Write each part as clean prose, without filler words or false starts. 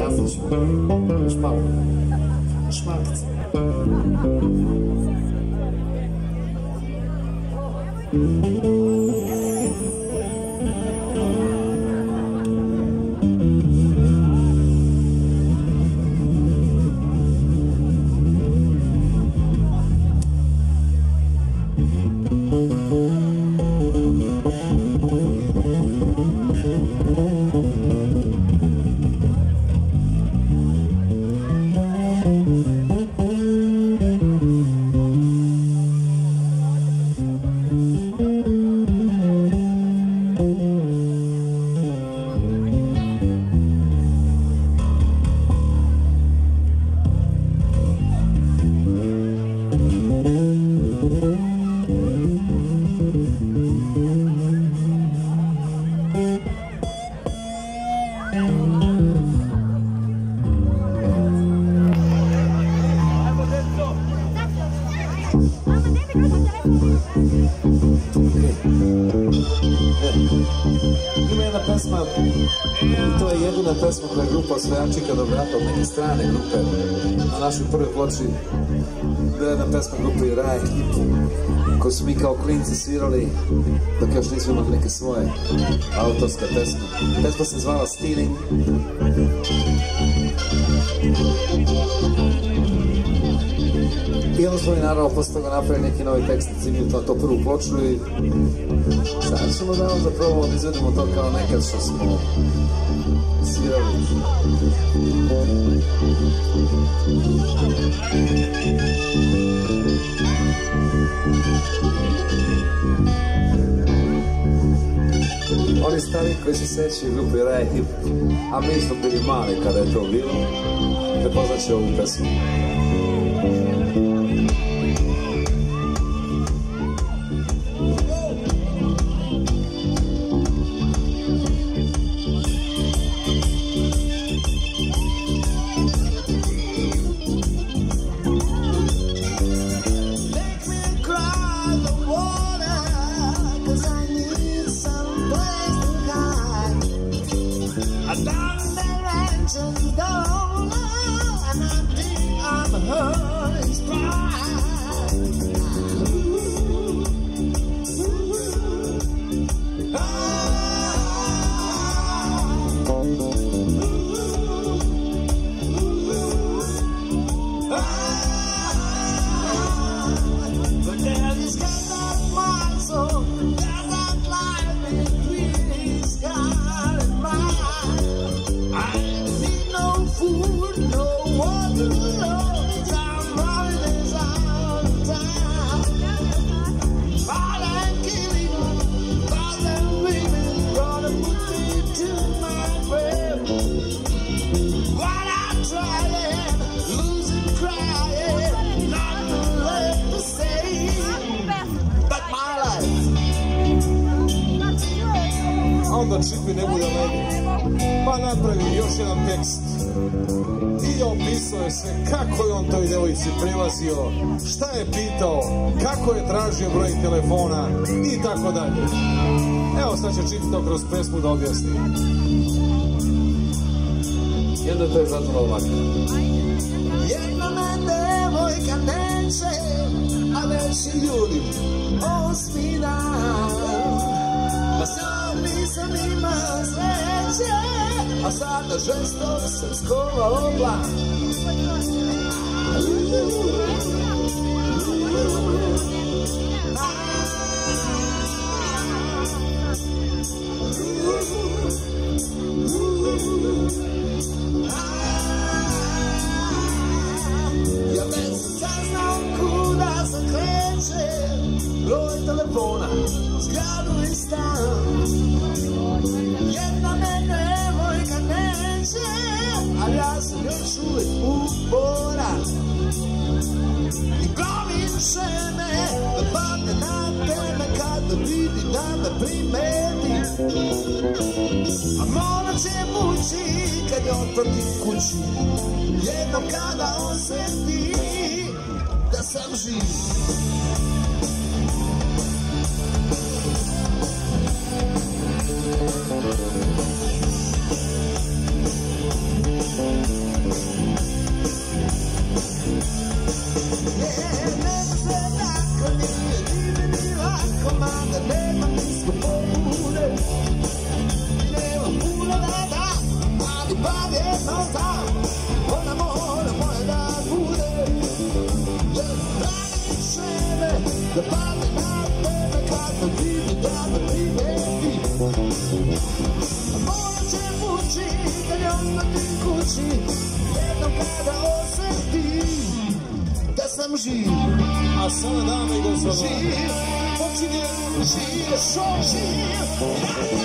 Jafić, još malo, još malkice. Ima jedna pesma, i to je jedina pesma koja je grupa Osvajačika dobrata od neke strane grupe na našoj prvoj ploči. Bila jedna pesma grupe Raja Hip, koju su mi kao klinci svirali dok još nismo imali neke svoje autorske pesme. Pesma se zvala Stealing. I onda smo mi naravno posle toga napravili neki novi tekst na cimiju to prvu ploču i sad ćemo da vam zapravo izvedemo to kao nekad što smo svirali. Oni stari koji se sećaju grupe Raja Hip, a mi smo bili mali kada je to bilo, prepoznat će ovu pesmu. Onda Čipi ne bude ledi, pa napravi još jedan tekst i opisao je sve kako je on toj devojci prilazio, šta je pitao, kako je tražio broj telefona i tako dalje. Evo sad će Čipi to kroz pesmu da objasni. I onda to je zato ovako. Jedna me devojka neće, a veći ljudi osmi dan. Pa sam nisam ima sreće, a sada žestok sam skovao plan. Ja već sam saznao kuda sam kreće, broj telefona, zgradu i stan. Jedna me devojka neće, ali ja sam još uvijek uporan. I glavim se me da padne na tebe kada vidi da me primeti. A morat će mući kad je otvrti kući, jednom kada osjeti da sam živ. oči, kad je odmah ti kući, jednom kada osjeti da sam živ. A sada, dame i gospodo, Živ, počinje živ, šo živ.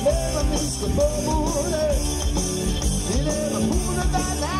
Nema nisko pobune i nema puno dana.